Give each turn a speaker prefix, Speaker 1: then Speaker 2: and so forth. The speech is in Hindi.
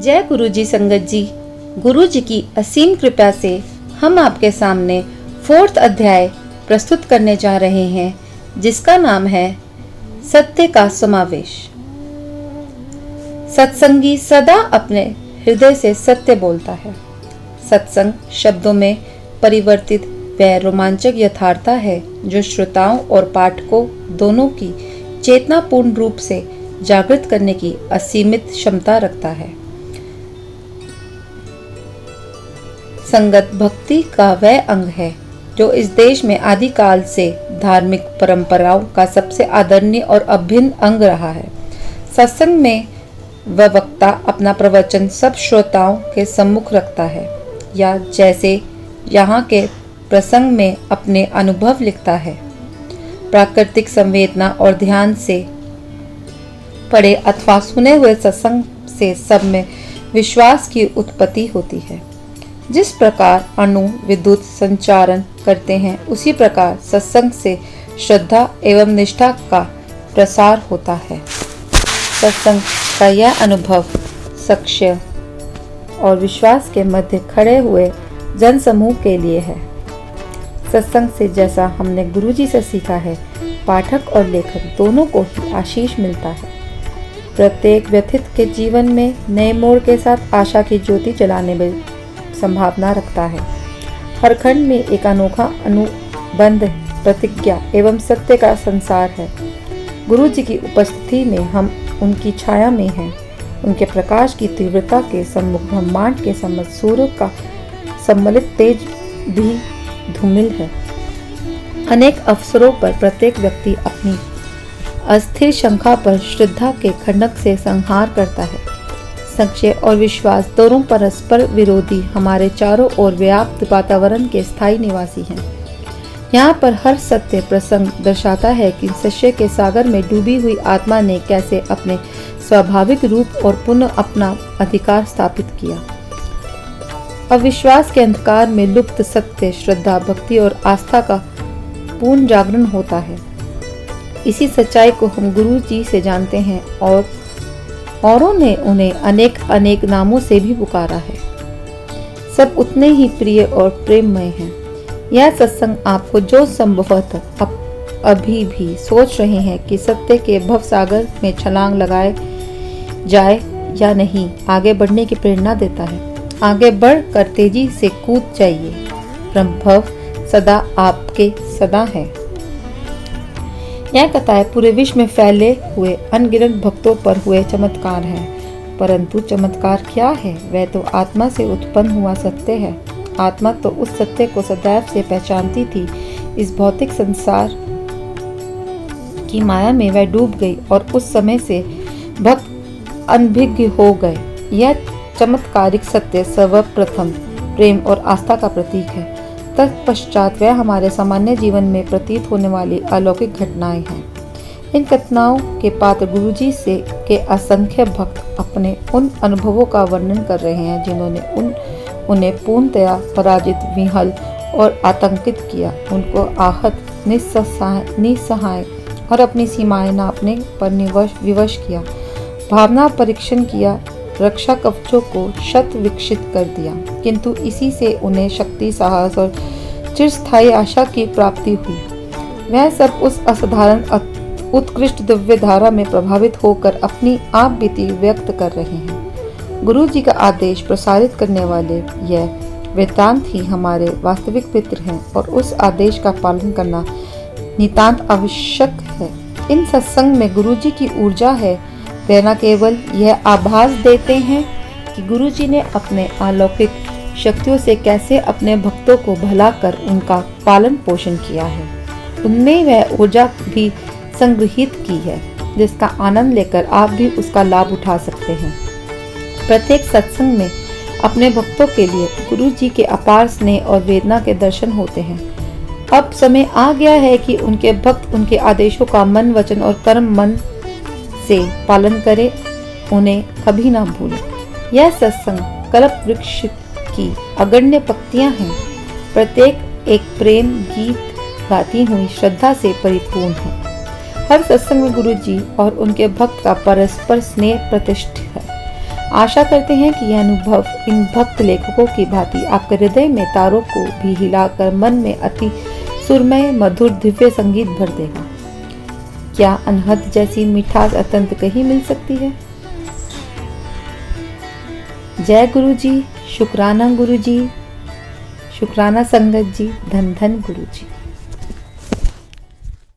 Speaker 1: जय गुरु जी संगत जी। गुरु जी की असीम कृपा से हम आपके सामने 4th अध्याय प्रस्तुत करने जा रहे हैं, जिसका नाम है सत्य का समावेश। सत्संगी सदा अपने हृदय से सत्य बोलता है। सत्संग शब्दों में परिवर्तित वह रोमांचक यथार्थता है जो श्रोताओं और पाठकों दोनों की चेतनापूर्ण रूप से जागृत करने की असीमित क्षमता रखता है। संगत भक्ति का वह अंग है जो इस देश में आदिकाल से धार्मिक परंपराओं का सबसे आदरणीय और अभिन्न अंग रहा है। सत्संग में वह वक्ता अपना प्रवचन सब श्रोताओं के सम्मुख रखता है, या जैसे यहाँ के प्रसंग में अपने अनुभव लिखता है। प्राकृतिक संवेदना और ध्यान से पढ़े अथवा सुने हुए सत्संग से सब में विश्वास की उत्पत्ति होती है। जिस प्रकार अणु विद्युत संचारण करते हैं, उसी प्रकार सत्संग से श्रद्धा एवं निष्ठा का प्रसार होता है। सत्संग का यह अनुभव साक्ष्य और विश्वास के मध्य खड़े हुए जन समूह के लिए है। सत्संग से, जैसा हमने गुरुजी से सीखा है, पाठक और लेखक दोनों को ही आशीष मिलता है। प्रत्येक व्यथित के जीवन में नए मोड़ के साथ आशा की ज्योति जलाने में संभावना रखता है। हर खंड में एक अनोखा अनुबंध, प्रतिज्ञा एवं सत्य का संसार है। गुरु जी की उपस्थिति में हम उनकी छाया में हैं। उनके प्रकाश की तीव्रता के सम्मुख ब्रह्मांड के सम्मत सूर्य का सम्मिलित तेज भी धूमिल है। अनेक अवसरों पर प्रत्येक व्यक्ति अपनी अस्थिर शंका पर श्रद्धा के खंडक से संहार करता है। संशय और विश्वास दोनों परस्पर विरोधी हमारे चारों ओर व्याप्त वातावरण के स्थायी निवासी हैं। यहाँ पर हर सत्य प्रसंग दर्शाता है कि संशय के सागर में डूबी हुई आत्मा ने कैसे अपने स्वाभाविक रूप और पुनः अपना अधिकार स्थापित किया। अविश्वास के अंधकार में लुप्त सत्य, श्रद्धा, भक्ति और आस्था का पूर्ण जागरण होता है। इसी सच्चाई को हम गुरु जी से जानते हैं और औरों ने उन्हें अनेक अनेक नामों से भी पुकारा है। सब उतने ही प्रिय और प्रेममय हैं। यह सत्संग आपको जो संभवतः अभी भी सोच रहे हैं कि सत्य के भवसागर में छलांग लगाए जाए या नहीं, आगे बढ़ने की प्रेरणा देता है। आगे बढ़कर तेजी से कूद जाइए। प्रभव सदा आपके सदा है। यह कथाएं पूरे विश्व में फैले हुए अनगिनत भक्तों पर हुए चमत्कार हैं। परंतु चमत्कार क्या है? वह तो आत्मा से उत्पन्न हुआ सत्य है। आत्मा तो उस सत्य को सदैव से पहचानती थी। इस भौतिक संसार की माया में वह डूब गई और उस समय से भक्त अनभिज्ञ हो गए। यह चमत्कारिक सत्य सर्वप्रथम प्रेम और आस्था का प्रतीक है। तत्पश्चात वह हमारे सामान्य जीवन में प्रतीत होने वाली अलौकिक घटनाएं हैं। इन घटनाओं के पात्र गुरुजी से के असंख्य भक्त अपने उन अनुभवों का वर्णन कर रहे हैं जिन्होंने उन्हें पूर्णतया पराजित, विहल और आतंकित किया। उनको आहत, निस्सहाय और अपनी सीमाएं नापने पर विवश किया। भावना परीक्षण किया, रक्षा कवचों को शत विकसित कर दिया, किंतु इसी से उन्हें शक्ति, साहस और चिरस्थायी आशा की प्राप्ति हुई। वह सब उस असाधारण उत्कृष्ट दिव्य धारा में प्रभावित होकर अपनी आप बीती व्यक्त कर रहे हैं। गुरु जी का आदेश प्रसारित करने वाले यह वृत्तांत ही हमारे वास्तविक मित्र हैं और उस आदेश का पालन करना नितांत आवश्यक है। इन सत्संग में गुरु जी की ऊर्जा है। वे न केवल यह आभास देते हैं कि गुरुजी ने अपने अलौकिक शक्तियों से कैसे अपने भक्तों को भला कर उनका पालन पोषण किया है, उनमें वह ऊर्जा भी संग्रहित की है जिसका आनंद लेकर आप भी उसका लाभ उठा सकते हैं। प्रत्येक सत्संग में अपने भक्तों के लिए गुरुजी के अपार स्नेह और वेदना के दर्शन होते हैं। अब समय आ गया है कि उनके भक्त उनके आदेशों का मन, वचन और कर्म मन से पालन करें, उन्हें कभी ना भूलें। यह सत्संग कल्प वृक्ष की अगण्य पंक्तियां हैं। प्रत्येक एक प्रेम गीत गाती हुई श्रद्धा से परिपूर्ण है। हर सत्संग में गुरु जी और उनके भक्त का परस्पर स्नेह प्रतिष्ठित है। आशा करते हैं कि यह अनुभव इन भक्त लेखकों की भांति आपके हृदय में तारों को भी हिलाकर मन में अति सुरमय मधुर दिव्य संगीत भर देगा। क्या अनहद जैसी मिठास अत्यंत कहीं मिल सकती है। जय गुरु जी, शुक्राना गुरु जी, शुक्राना संगत जी, धन धन गुरु जी।